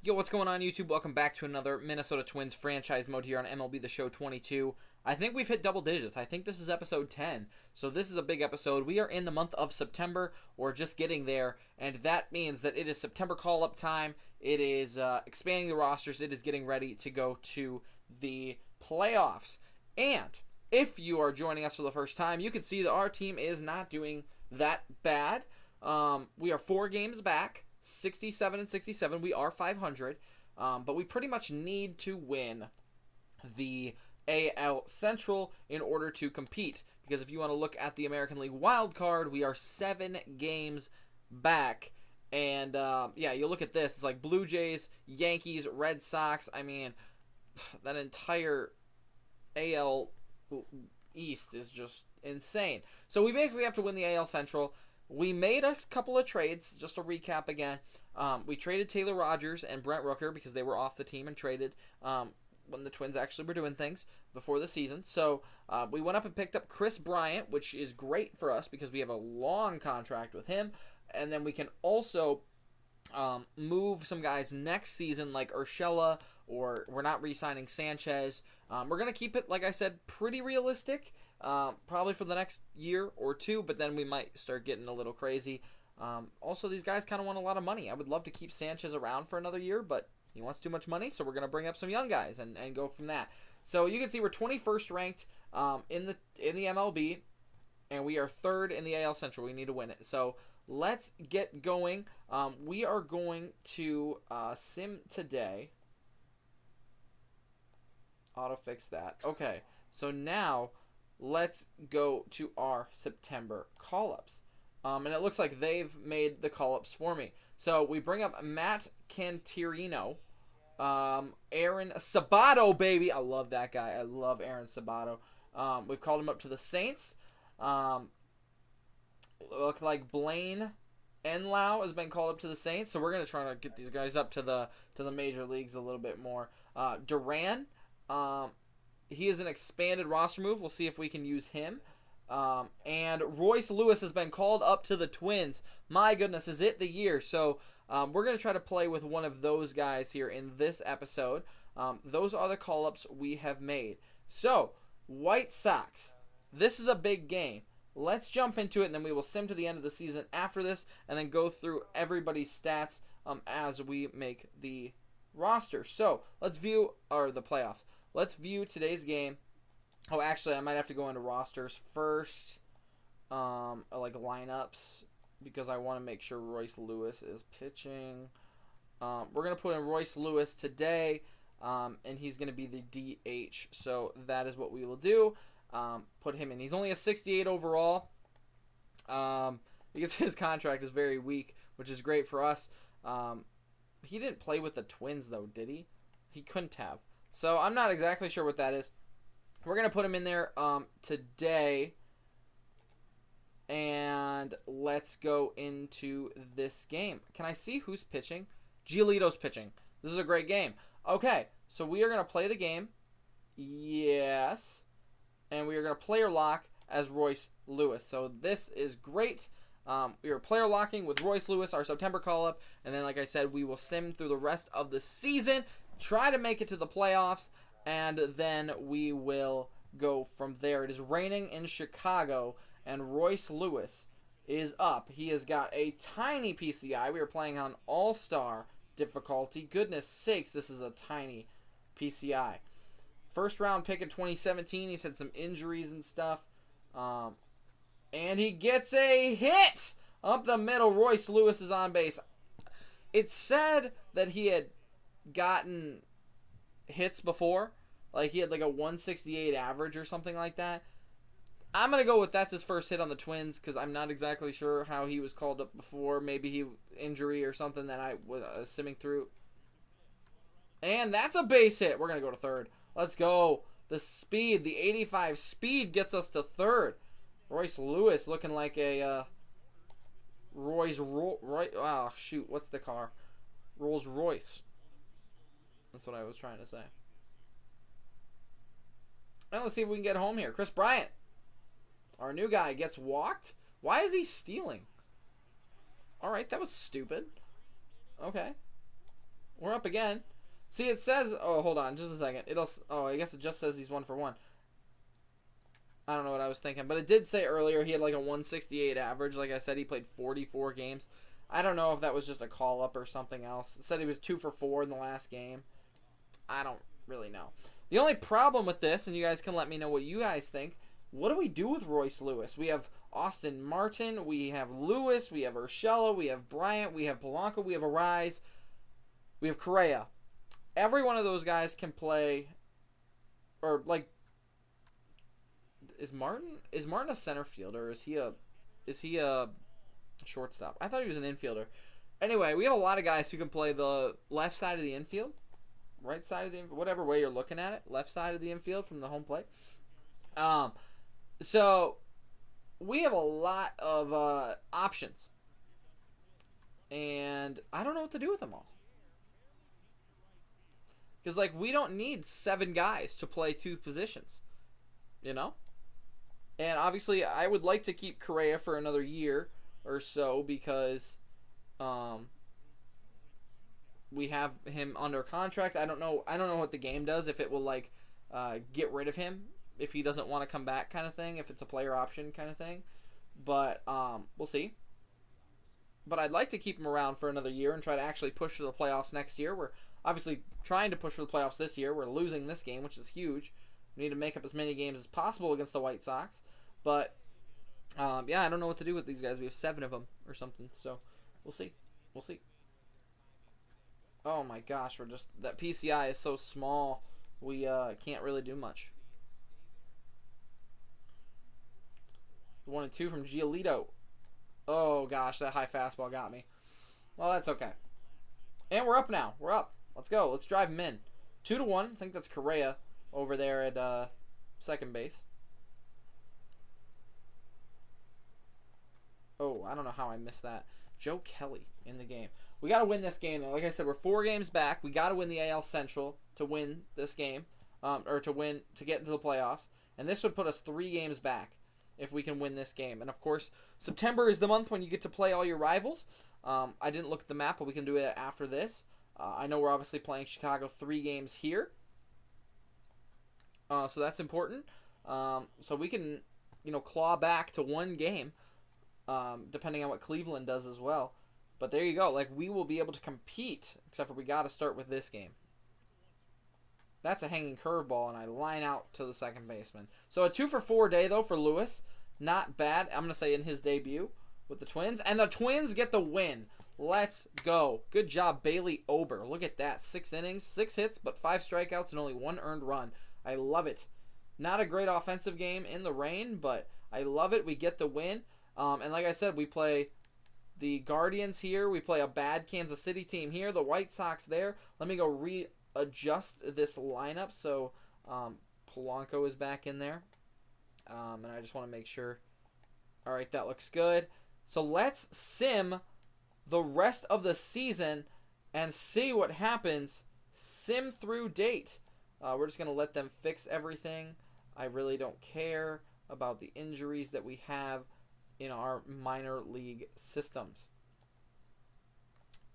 Yo, what's going on, YouTube? Welcome back to another Minnesota Twins franchise mode here on MLB The Show 22. I think we've hit double digits. I think this is episode 10. So this is a big episode. We are in the month of September, or just getting there, and that means that it is September call-up time. It is expanding the rosters. It is getting ready to go to the playoffs. And if you are joining us for the first time, you can see that our team is not doing that bad. We are 4 games back. 67 and 67. We are 500, but we pretty much need to win the AL Central in order to compete. Because if you want to look at the American League wild card, we are 7 games back. And yeah, you look at this. It's like Blue Jays, Yankees, Red Sox. I mean, that entire AL East is just insane. So we basically have to win the AL Central. We made a couple of trades, just to recap again. We traded Taylor Rogers and Brent Rooker because they were off the team and traded when the Twins actually were doing things before the season. So we went up and picked up Chris Bryant, which is great for us because we have a long contract with him. And then we can also move some guys next season like Urshela, or we're not re-signing Sanchez. We're going to keep it, like I said, pretty realistic. Probably for the next year or two, but then we might start getting a little crazy. Also, these guys kind of want a lot of money. I would love to keep Sanchez around for another year, but he wants too much money, so we're going to bring up some young guys and go from that. So you can see we're 21st ranked in the MLB, and we are 3rd in the AL Central. We need to win it. So let's get going. We are going to sim today. Auto fix that. Okay, so now let's go to our September call-ups. And it looks like they've made the call-ups for me. So we bring up Matt Cantirino, Aaron Sabato, baby. I love that guy. I love Aaron Sabato. We've called him up to the Saints. Look like Blaine Enlow has been called up to the Saints. So we're going to try to get these guys up to the major leagues a little bit more. Duran, he is an expanded roster move. We'll see if we can use him. And Royce Lewis has been called up to the Twins. My goodness, is it the year? So we're going to try to play with one of those guys here in this episode. Those are the call-ups we have made. So, White Sox. This is a big game. Let's jump into it, and then we will sim to the end of the season after this, and then go through everybody's stats as we make the roster. So, let's view, or the playoffs. Let's view today's game. Oh, actually, I might have to go into rosters first, like lineups, because I want to make sure Royce Lewis is pitching. We're going to put in Royce Lewis today, and he's going to be the DH. So that is what we will do. Put him in. He's only a 68 overall, because his contract is very weak, which is great for us. He didn't play with the Twins, though, did he? He couldn't have. So I'm not exactly sure what that is. We're going to put him in there today. And let's go into this game. Can I see who's pitching? Giolito's pitching. This is a great game. Okay, so we are going to play the game. Yes. And we are going to player lock as Royce Lewis. So this is great. We are player locking with Royce Lewis, our September call-up. And then, like I said, we will sim through the rest of the season. Try to make it to the playoffs, and then we will go from there. It is raining in Chicago, and Royce Lewis is up. He has got a tiny PCI. We are playing on All-Star difficulty. Goodness sakes, this is a tiny PCI. First round pick in 2017. He's had some injuries and stuff. And he gets a hit up the middle. Royce Lewis is on base. It said that he had gotten hits before, like he had like a 168 average or something like that. I'm gonna go with that's his first hit on the Twins, because I'm not exactly sure how he was called up before. Maybe he injury or something that I was simming through. And that's a base hit. We're gonna go to third. Let's go. The speed, the 85 speed gets us to third. Royce Lewis looking like a oh shoot, what's the car? Rolls Royce. That's what I was trying to say. And let's see if we can get home here. Chris Bryant, our new guy, gets walked. Why is he stealing? Alright, that was stupid. Okay. We're up again. See, it says... Oh, hold on. Just a second. Oh, I guess it just says he's 1 for 1. I don't know what I was thinking. But it did say earlier he had like a 168 average. Like I said, he played 44 games. I don't know if that was just a call-up or something else. It said he was 2 for 4 in the last game. I don't really know. The only problem with this, and you guys can let me know what you guys think, what do we do with Royce Lewis? We have Austin Martin, we have Lewis, we have Urshela, we have Bryant, we have Polanco, we have Arise, we have Correa. Every one of those guys can play, or like, is Martin a center fielder, or is he a shortstop? I thought he was an infielder. Anyway, we have a lot of guys who can play the left side of the infield, right side of the infield, whatever way you're looking at it, left side of the infield from the home plate. So we have a lot of options, and I don't know what to do with them all. Because, like, we don't need 7 guys to play 2 positions, you know? And obviously, I would like to keep Correa for another year or so because we have him under contract. I don't know what the game does, if it will, like, get rid of him if he doesn't want to come back kind of thing, if it's a player option kind of thing. But we'll see. But I'd like to keep him around for another year and try to actually push for the playoffs next year. We're obviously trying to push for the playoffs this year. We're losing this game, which is huge. We need to make up as many games as possible against the White Sox. But, yeah, I don't know what to do with these guys. We have 7 of them or something. So, we'll see. We'll see. Oh, my gosh. That PCI is so small. We can't really do much. 1 and 2 from Giolito. Oh, gosh. That high fastball got me. Well, that's okay. And we're up now. We're up. Let's go. Let's drive him in. 2-1. I think that's Correa over there at second base. Oh, I don't know how I missed that. Joe Kelly in the game. We got to win this game. Like I said, we're 4 games back. We got to win the AL Central to win this game, or to get into the playoffs. And this would put us 3 games back if we can win this game. And, of course, September is the month when you get to play all your rivals. I didn't look at the map, but we can do it after this. I know we're obviously playing Chicago 3 games here. So that's important. So we can, claw back to 1 game, depending on what Cleveland does as well. But there you go. Like, we will be able to compete, except for we got to start with this game. That's a hanging curveball, and I line out to the second baseman. So a 2 for 4 day, though, for Lewis. Not bad, I'm going to say, in his debut with the Twins. And the Twins get the win. Let's go. Good job, Bailey Ober. Look at that. 6 innings, 6 hits, but 5 strikeouts and only 1 earned run. I love it. Not a great offensive game in the rain, but I love it. We get the win. And like I said, we play the Guardians here. We play a bad Kansas City team here. The White Sox there. Let me go readjust this lineup so Polanco is back in there. And I just want to make sure. All right, that looks good. So let's sim the rest of the season and see what happens. Sim through date. We're just going to let them fix everything. I really don't care about the injuries that we have in our minor league systems.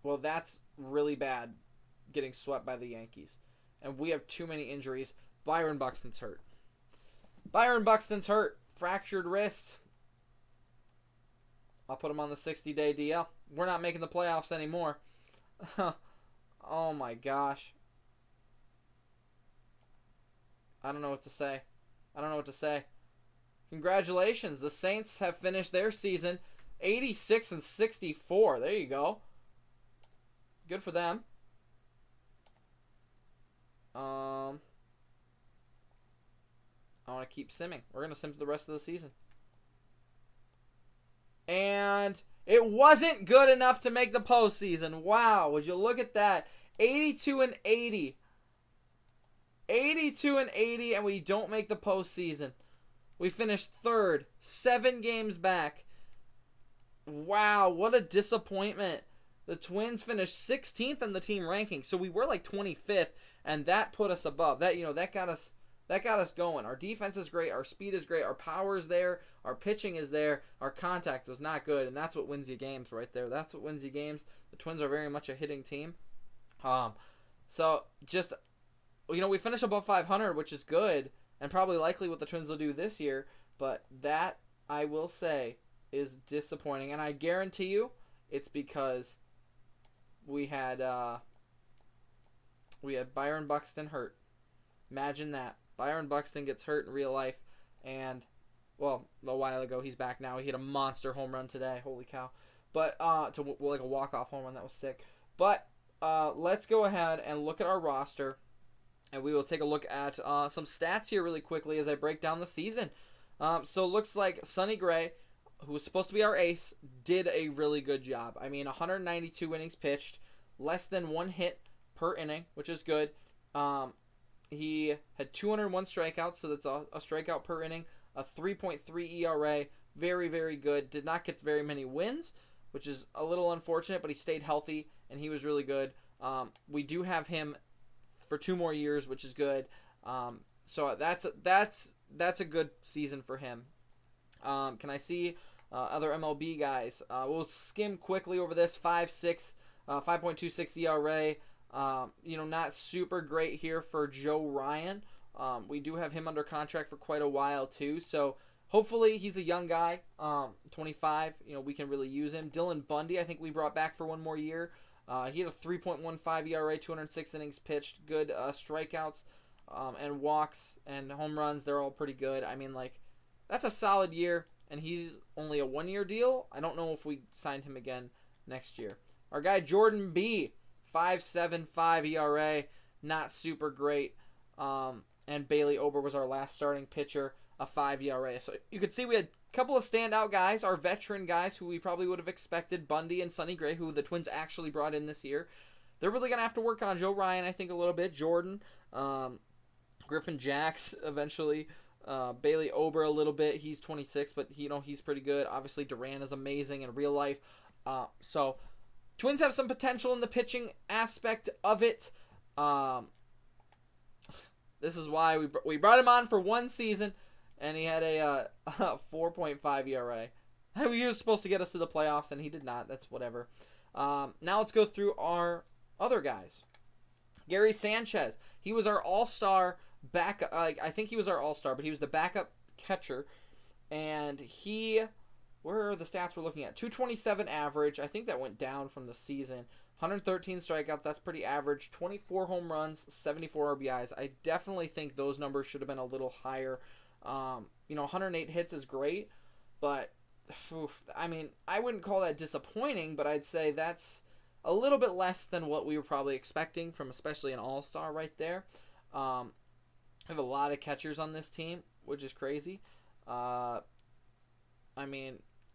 Well, that's really bad, getting swept by the Yankees. And we have too many injuries. Byron Buxton's hurt. Byron Buxton's hurt. Fractured wrist. I'll put him on the 60-day DL. We're not making the playoffs anymore. Oh my gosh. I don't know what to say. Congratulations. The Saints have finished their season 86-64. There you go. Good for them. I want to keep simming. We're going to sim for the rest of the season. And it wasn't good enough to make the postseason. Wow, would you look at that? 82-80. 82-80, and we don't make the postseason. We finished 3rd, 7 games back. Wow, what a disappointment. The Twins finished 16th in the team ranking, so we were like 25th, and that put us above. That got us going. Our defense is great, our speed is great, our power is there, our pitching is there, our contact was not good, and that's what wins you games right there. That's what wins you games. The Twins are very much a hitting team. Um, so just, we finished above 500, which is good, and probably likely what the Twins will do this year. But that, I will say, is disappointing, and I guarantee you, it's because we had Byron Buxton hurt. Imagine that. Byron Buxton gets hurt in real life, and, well, a while ago, he's back now. He hit a monster home run today. Holy cow. But, like a walk-off home run. That was sick. But, let's go ahead and look at our roster, and we will take a look at some stats here really quickly as I break down the season. So, it looks like Sonny Gray, who was supposed to be our ace, did a really good job. I mean, 192 innings pitched, less than one hit per inning, which is good. He had 201 strikeouts, so that's a strikeout per inning, a 3.3 ERA, very, very good. Did not get very many wins, which is a little unfortunate, but he stayed healthy, and he was really good. We do have him for 2 more years, which is good. So that's a good season for him. Can I see other MLB guys? We'll skim quickly over this. 5.26 ERA. Not super great here for Joe Ryan. We do have him under contract for quite a while too. So hopefully he's a young guy, 25. We can really use him. Dylan Bundy, I think we brought back for 1 more year. He had a 3.15 ERA, 206 innings pitched, good strikeouts, and walks and home runs. They're all pretty good. I mean, that's a solid year, and he's only a 1-year deal. I don't know if we signed him again next year. Our guy Jordan B, 5.75 ERA, not super great. And Bailey Ober was our last starting pitcher, a 5 ERA. So you could see we had a couple of standout guys, our veteran guys who we probably would have expected, Bundy and Sonny Gray, who the Twins actually brought in this year. They're really going to have to work on Joe Ryan, I think, a little bit. Jordan, Griffin Jacks eventually. Bailey Ober a little bit. He's 26, but he's pretty good. Obviously, Duran is amazing in real life. So Twins have some potential in the pitching aspect of it. This is why we brought him on for 1 season, and he had a 4.5 ERA. He was supposed to get us to the playoffs, and he did not. That's whatever. Now let's go through our other guys. Gary Sanchez. He was our all-star backup. I think he was our all-star, but he was the backup catcher, and where are the stats we're looking at? 227 average. I think that went down from the season. 113 strikeouts. That's pretty average. 24 home runs, 74 RBIs. I definitely think those numbers should have been a little higher. 108 hits is great, but I wouldn't call that disappointing, but I'd say that's a little bit less than what we were probably expecting from especially an all-star right there. I have a lot of catchers on this team, which is crazy.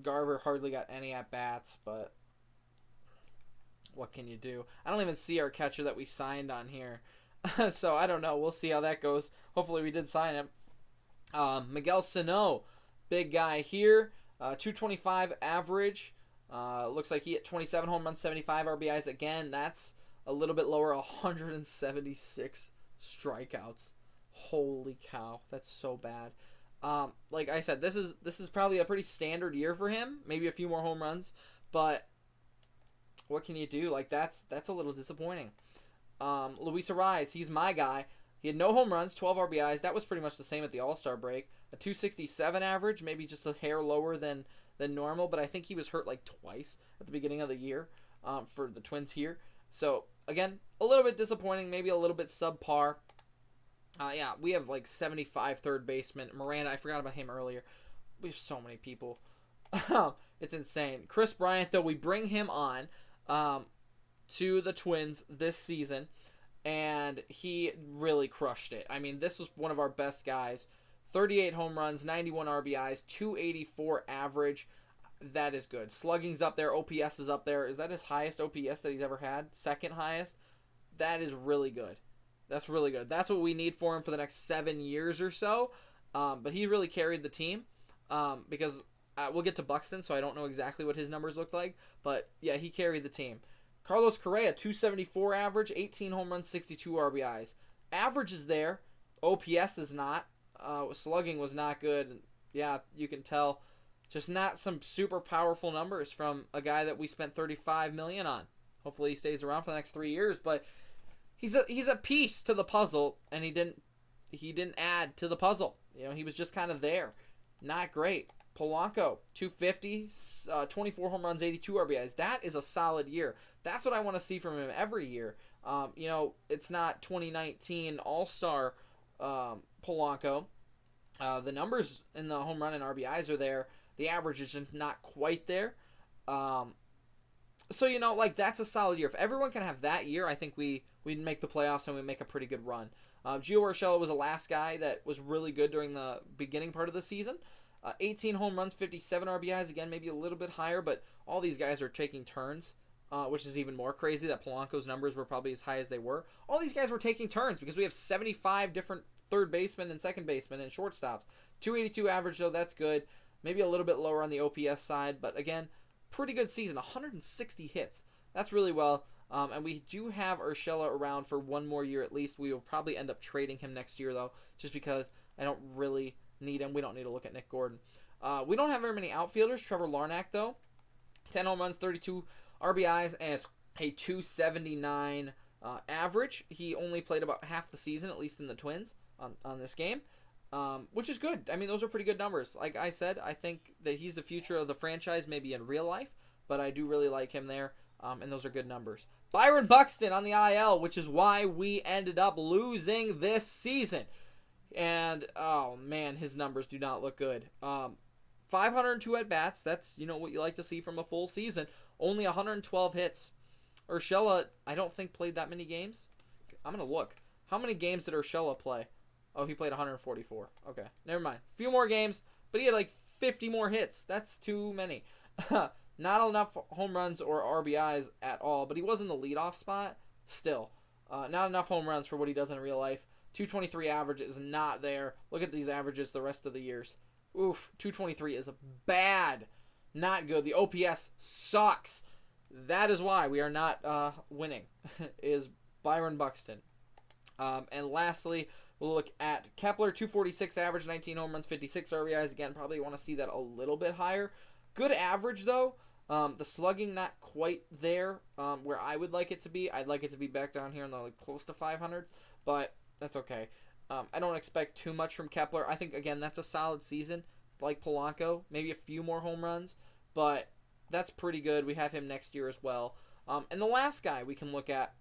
Garver hardly got any at-bats, but what can you do? I don't even see our catcher that we signed on here. So I don't know. We'll see how that goes. Hopefully we did sign him. Miguel Sano, big guy here. 225 average. Looks like he hit 27 home runs, 75 RBIs. Again, that's a little bit lower. 176 strikeouts. Holy cow. That's so bad. Like I said, this is probably a pretty standard year for him. Maybe a few more home runs, but what can you do? That's a little disappointing. Luis Arraez, he's my guy. He had no home runs, 12 RBIs. That was pretty much the same at the All-Star break. A 267 average, maybe just a hair lower than normal, but I think he was hurt twice at the beginning of the year for the Twins here. So, again, a little bit disappointing, maybe a little bit subpar. We have 75 third baseman. Miranda, I forgot about him earlier. We have so many people. It's insane. Chris Bryant, though, we bring him on to the Twins this season, and he really crushed it. I mean, this was one of our best guys. 38 home runs, 91 RBIs, 284 average. That is good. Slugging's up there. OPS is up there. Is that his highest OPS that he's ever had? Second highest? That is really good. That's really good. That's what we need for him for the next 7 years or so. But he really carried the team because we'll get to Buxton, so I don't know exactly what his numbers look like. But, yeah, he carried the team. Carlos Correa, 274 average, 18 home runs, 62 RBIs. Average is there. OPS is not. Slugging was not good. Yeah, you can tell. Just not some super powerful numbers from a guy that we spent $35 million on. Hopefully he stays around for the next 3 years. But he's a piece to the puzzle, and he didn't add to the puzzle. He was just kind of there. Not great. Polanco, 250, 24 home runs, 82 RBIs. That is a solid year. That's what I want to see from him every year. It's not 2019 All-Star Polanco. The numbers in the home run and RBIs are there. The average is just not quite there. That's a solid year. If everyone can have that year, I think we'd make the playoffs and we'd make a pretty good run. Gio Urshela was the last guy that was really good during the beginning part of the season. 18 home runs, 57 RBIs. Again, maybe a little bit higher, but all these guys are taking turns, which is even more crazy that Polanco's numbers were probably as high as they were. All these guys were taking turns because we have 75 different third basemen and second basemen and shortstops. 282 average, though, that's good. Maybe a little bit lower on the OPS side, but again, pretty good season. 160 hits. That's really well. And we do have Urshela around for one more year at least. We will probably end up trading him next year, though, just because I don't really need him. We don't need to look at Nick Gordon. We don't have very many outfielders. Trevor Larnach, though, 10 home runs, 32 RBIs, and a 279 average. He only played about half the season, at least in the Twins, on this game, which is good. I mean, those are pretty good numbers. Like I said, I think that he's the future of the franchise, maybe in real life, but I do really like him there, and those are good numbers. Byron Buxton on the IL, which is why we ended up losing this season. And, oh, man, his numbers do not look good. 502 at-bats. That's, what you like to see from a full season. Only 112 hits. Urshela, I don't think, played that many games. I'm going to look. How many games did Urshela play? Oh, he played 144. Okay, never mind. A few more games, but he had like 50 more hits. That's too many. Not enough home runs or RBIs at all, but he was in the leadoff spot. Still, not enough home runs for what he does in real life. 223 average is not there. Look at these averages the rest of the years. Oof, 223 is bad. Not good. The OPS sucks. That is why we are not winning, is Byron Buxton. And lastly, we'll look at Kepler, 246 average, 19 home runs, 56 RBIs. Again, probably want to see that a little bit higher. Good average, though. The slugging not quite there where I would like it to be. I'd like it to be back down here in the close to 500, but that's okay. I don't expect too much from Kepler. I think, again, that's a solid season, like Polanco. Maybe a few more home runs, but that's pretty good. We have him next year as well. And the last guy we can look at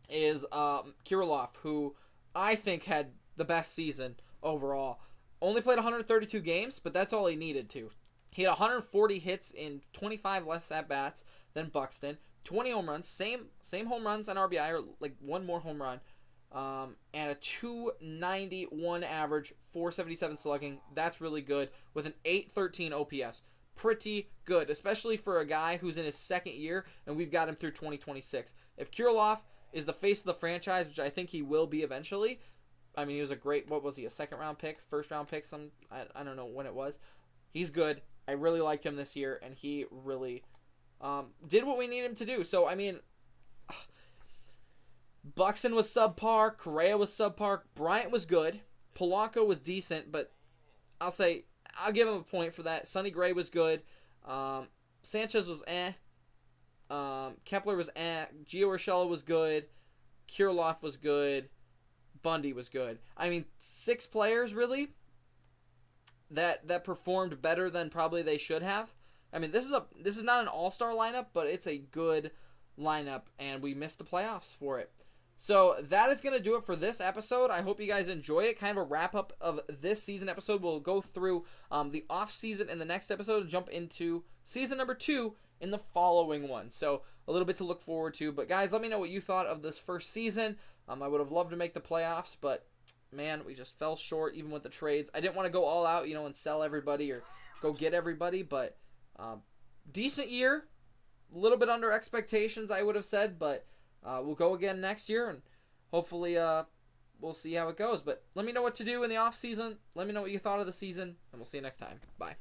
is Kiriloff, who I think had the best season overall. Only played 132 games, but that's all he needed to. He had 140 hits in 25 less at-bats than Buxton. 20 home runs, same home runs and RBI, or like one more home run. And a 291 average, 477 slugging. That's really good with an 813 OPS. Pretty good, especially for a guy who's in his second year, and we've got him through 2026. If Kiriloff is the face of the franchise, which I think he will be eventually, I mean, he was a great, what was he, a second-round pick, first-round pick, I don't know when it was. He's good. I really liked him this year, and he really did what we need him to do. So, I mean, Buxton was subpar, Correa was subpar, Bryant was good, Polanco was decent, but I'll give him a point for that. Sonny Gray was good. Sanchez was Kepler was Gio Urshela was good. Kiriloff was good. Bundy was good. I mean, 6 players, really, that performed better than probably they should have. I mean, this is not an all-star lineup, but it's a good lineup, and we missed the playoffs for it. So that is going to do it for this episode. I hope you guys enjoy it. Kind of a wrap-up of this season episode. We'll go through the off-season in the next episode and jump into season number 2 in the following one. So a little bit to look forward to. But guys, let me know what you thought of this first season. I would have loved to make the playoffs, but man, we just fell short even with the trades. I didn't want to go all out, and sell everybody or go get everybody, but decent year. A little bit under expectations, I would have said, but we'll go again next year, and hopefully we'll see how it goes. But let me know what to do in the off season. Let me know what you thought of the season, and we'll see you next time. Bye.